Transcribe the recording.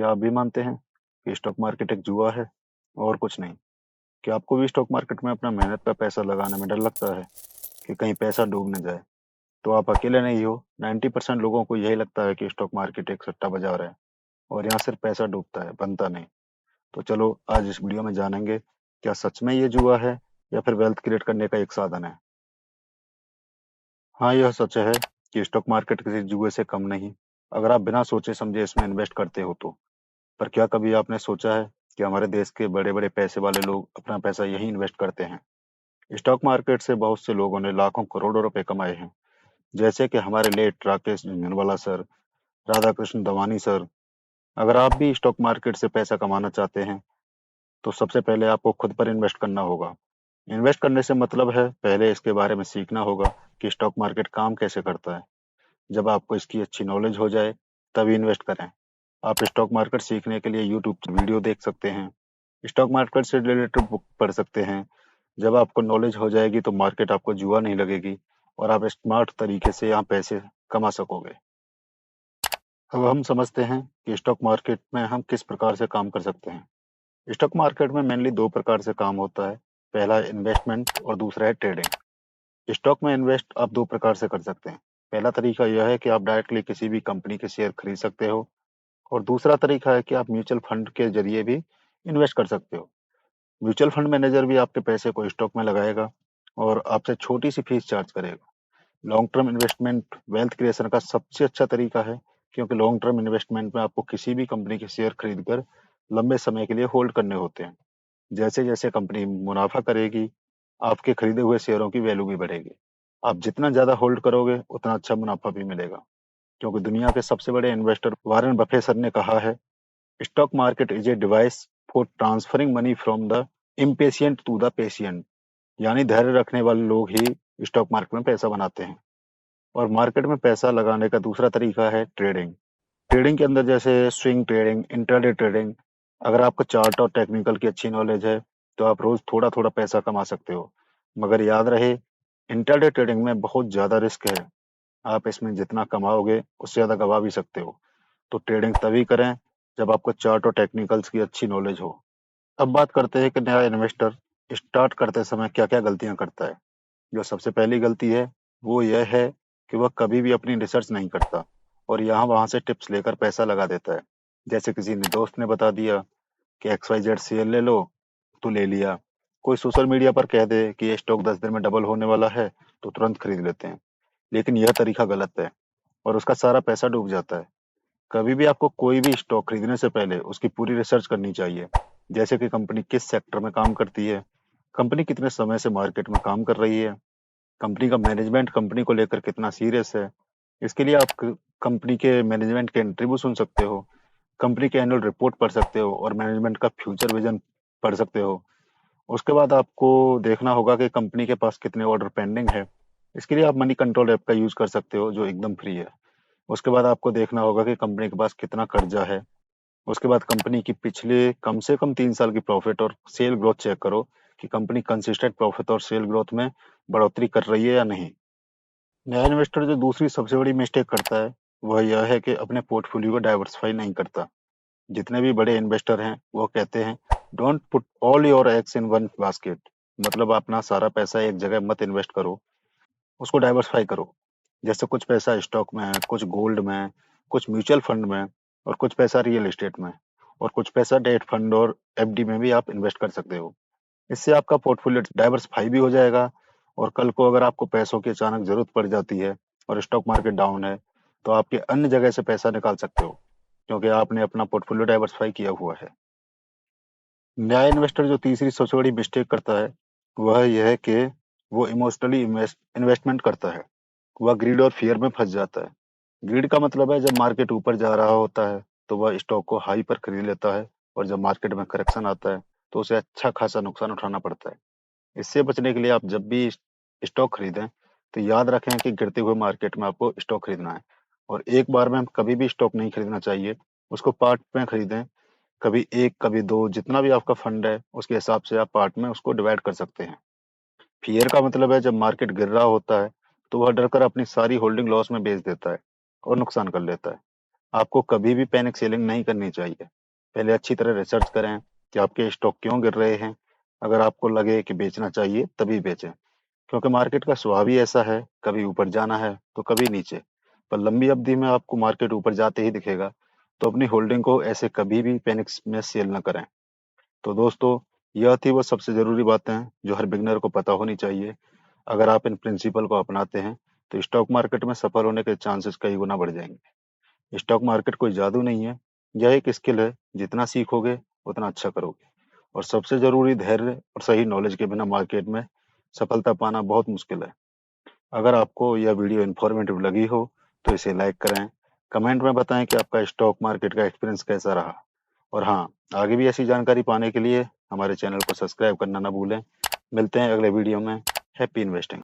क्या आप भी मानते हैं कि स्टॉक मार्केट एक जुआ है और कुछ नहीं? क्या आपको भी स्टॉक मार्केट में अपना मेहनत का पैसा लगाने में डर लगता है कि कहीं पैसा डूब न जाए? तो आप अकेले नहीं हो। 90% लोगों को यही लगता है कि स्टॉक मार्केट एक सट्टा बाजार है और यहाँ सिर्फ पैसा डूबता है, बनता नहीं। तो चलो आज इस वीडियो में जानेंगे, क्या सच में ये जुआ है या फिर वेल्थ क्रिएट करने का एक साधन है? हाँ, यह सच है कि स्टॉक मार्केट किसी जुए से कम नहीं, अगर आप बिना सोचे समझे इसमें इन्वेस्ट करते हो तो। पर क्या कभी आपने सोचा है कि हमारे देश के बड़े-बड़े पैसे वाले लोग अपना पैसा यहीं इन्वेस्ट करते हैं? स्टॉक मार्केट से बहुत से लोगों ने लाखों करोड़ों रुपए कमाए हैं, जैसे कि हमारे late Rakesh Jhunjhunwala sir, Radhakrishna Damani sir. अगर आप भी स्टॉक मार्केट से पैसा कमाना चाहते हैं, तो सबसे पहले आपको खुद पर इन्वेस्ट करना होगा। इन्वेस्ट करने से मतलब है पहले इसके बारे में सीखना होगा कि स्टॉक मार्केट काम कैसे करता है। जब आपको इसकी अच्छी नॉलेज हो जाए, तभी इन्वेस्ट करें। आप स्टॉक मार्केट सीखने के लिए यूट्यूब वीडियो देख सकते हैं, स्टॉक मार्केट से रिलेटेड बुक पढ़ सकते हैं। जब आपको नॉलेज हो जाएगी तो मार्केट आपको जुआ नहीं लगेगी और आप स्मार्ट तरीके से यहाँ पैसे कमा सकोगे। अब हम समझते हैं कि स्टॉक मार्केट में हम किस प्रकार से काम कर सकते हैं। स्टॉक मार्केट में मेनली दो प्रकार से काम होता है। पहला इन्वेस्टमेंट और दूसरा है ट्रेडिंग। स्टॉक में इन्वेस्ट आप दो प्रकार से कर सकते हैं। पहला तरीका यह है कि आप डायरेक्टली किसी भी कंपनी के शेयर खरीद सकते हो और दूसरा तरीका है कि आप म्यूचुअल फंड के जरिए भी इन्वेस्ट कर सकते हो। म्यूचुअल फंड मैनेजर भी आपके पैसे को स्टॉक में लगाएगा और आपसे छोटी सी फीस चार्ज करेगा। Long term investment wealth creation का सबसे अच्छा तरीका है, क्योंकि लॉन्ग टर्म इन्वेस्टमेंट में आपको किसी भी कंपनी के शेयर खरीदकर लंबे समय के लिए होल्ड करने होते हैं। जैसे जैसे कंपनी मुनाफा करेगी, आपके खरीदे हुए शेयरों की वैल्यू भी बढ़ेगी। आप जितना ज्यादा होल्ड करोगे उतना अच्छा मुनाफा भी मिलेगा, क्योंकि दुनिया के सबसे बड़े इन्वेस्टर वारेन बफे सर ने कहा है, stock market is a device for transferring money from the impatient to the patient. यानी धैर्य रखने वाले लोग ही स्टॉक मार्केट में पैसा बनाते हैं। और मार्केट में पैसा लगाने का दूसरा तरीका है ट्रेडिंग। ट्रेडिंग के अंदर जैसे स्विंग ट्रेडिंग, इंट्राडे ट्रेडिंग। अगर आपको चार्ट और टेक्निकल की अच्छी नॉलेज है, तो आप रोज थोड़ा थोड़ा पैसा कमा सकते हो। मगर याद रहे, इंट्राडे ट्रेडिंग में बहुत ज्यादा रिस्क है। आप इसमें जितना कमाओगे उससे ज्यादा गवा भी सकते हो। तो ट्रेडिंग तभी करें जब आपको चार्ट और टेक्निकल्स की अच्छी नॉलेज हो। अब बात करते हैं कि नया इन्वेस्टर स्टार्ट करते समय क्या क्या गलतियां करता है। जो सबसे पहली गलती है वो यह है कि वह कभी भी अपनी रिसर्च नहीं करता और यहाँ वहां से टिप्स लेकर पैसा लगा देता है। जैसे किसी ने दोस्त ने बता दिया कि XYZ शेयर ले लो, तो ले लिया। कोई सोशल मीडिया पर कह दे कि ये स्टॉक 10 दिन में डबल होने वाला है, तो तुरंत खरीद लेते हैं। लेकिन यह तरीका गलत है और उसका सारा पैसा डूब जाता है। कभी भी आपको कोई भी स्टॉक खरीदने से पहले उसकी पूरी रिसर्च करनी चाहिए। जैसे कि कंपनी किस सेक्टर में काम करती है, कंपनी कितने समय से मार्केट में काम कर रही है, कंपनी का मैनेजमेंट कंपनी को लेकर कितना सीरियस है। इसके लिए आप कंपनी के मैनेजमेंट के इंटरव्यू सुन सकते हो, कंपनी के एनुअल रिपोर्ट पढ़ सकते हो और मैनेजमेंट का फ्यूचर विजन पढ़ सकते हो। उसके बाद आपको देखना होगा कि कंपनी के पास कितने ऑर्डर पेंडिंग है। इसके लिए आप मनी कंट्रोल ऐप का यूज कर सकते हो, जो एकदम फ्री है। उसके बाद आपको देखना होगा कि कंपनी के पास कितना कर्जा है। उसके बाद कंपनी की पिछले कम से कम 3 साल की प्रॉफिट और सेल ग्रोथ चेक करो कि कंपनी कंसिस्टेंट प्रॉफिट और सेल ग्रोथ में बढ़ोतरी कर रही है या नहीं। नया इन्वेस्टर जो दूसरी सबसे बड़ी मिस्टेक करता है, वह यह है कि अपने पोर्टफोलियो को डाइवर्सिफाई नहीं करता। जितने भी बड़े इन्वेस्टर हैं वो कहते हैं, don't put all your eggs in one basket. मतलब अपना सारा पैसा एक जगह मत इन्वेस्ट करो, उसको डाइवर्सिफाई करो। जैसे कुछ पैसा स्टॉक में है, कुछ गोल्ड में है, कुछ म्यूचुअल फंड में और कुछ पैसा रियल एस्टेट में और कुछ पैसा डेट फंड और FD में भी आप इन्वेस्ट कर सकते हो। इससे आपका पोर्टफोलियो डाइवर्सिफाई भी हो जाएगा और कल को अगर आपको पैसों की अचानक जरूरत पड़ जाती है और स्टॉक मार्केट डाउन है, तो आपके अन्य जगह से पैसा निकाल सकते हो, क्योंकि आपने अपना पोर्टफोलियो डाइवर्सिफाई किया हुआ है। नया इन्वेस्टर जो तीसरी सबसे बड़ी मिस्टेक करता है, वह यह है कि वो इमोशनली इन्वेस्टमेंट करता है। वह ग्रीड और फियर में फंस जाता है। ग्रीड का मतलब है जब मार्केट ऊपर जा रहा होता है तो वह स्टॉक को हाई पर खरीद लेता है और जब मार्केट में करेक्शन आता है तो उसे अच्छा खासा नुकसान उठाना पड़ता है। इससे बचने के लिए आप जब भी स्टॉक खरीदें, तो याद रखें कि गिरते हुए मार्केट में आपको स्टॉक खरीदना है और एक बार में हम कभी भी स्टॉक नहीं खरीदना चाहिए। उसको पार्ट में खरीदें, कभी एक कभी दो, जितना भी आपका फंड है उसके हिसाब से आप पार्ट में उसको डिवाइड कर सकते हैं। फियर का मतलब है जब मार्केट गिर रहा होता है तो वह डर कर अपनी सारी होल्डिंग लॉस में बेच देता है और नुकसान कर लेता है। आपको कभी भी पैनिक सेलिंग नहीं करनी चाहिए। पहले अच्छी तरह रिसर्च करें कि आपके स्टॉक क्यों गिर रहे हैं। अगर आपको लगे कि बेचना चाहिए तभी बेचें, क्योंकि मार्केट का स्वभाव ही ऐसा है, कभी ऊपर जाना है तो कभी नीचे। पर लंबी अवधि में आपको मार्केट ऊपर जाते ही दिखेगा। तो अपनी होल्डिंग को ऐसे कभी भी पैनिक में सेल न करें। तो दोस्तों, यह थी वो सबसे ज़रूरी बातें जो हर बिगनर को पता होनी चाहिए। अगर आप इन प्रिंसिपल को अपनाते हैं तो स्टॉक मार्केट में सफल होने के चांसेस कई गुना बढ़ जाएंगे। स्टॉक मार्केट कोई जादू नहीं है, यह एक स्किल है। जितना सीखोगे उतना अच्छा करोगे। और सबसे जरूरी धैर्य और सही नॉलेज के बिना मार्केट में सफलता पाना बहुत मुश्किल है। अगर आपको यह वीडियो इन्फॉर्मेटिव लगी हो तो इसे लाइक करें, कमेंट में बताएं कि आपका स्टॉक मार्केट का एक्सपीरियंस कैसा रहा। और हाँ, आगे भी ऐसी जानकारी पाने के लिए हमारे चैनल को सब्सक्राइब करना ना भूलें। मिलते हैं अगले वीडियो में। Happy investing.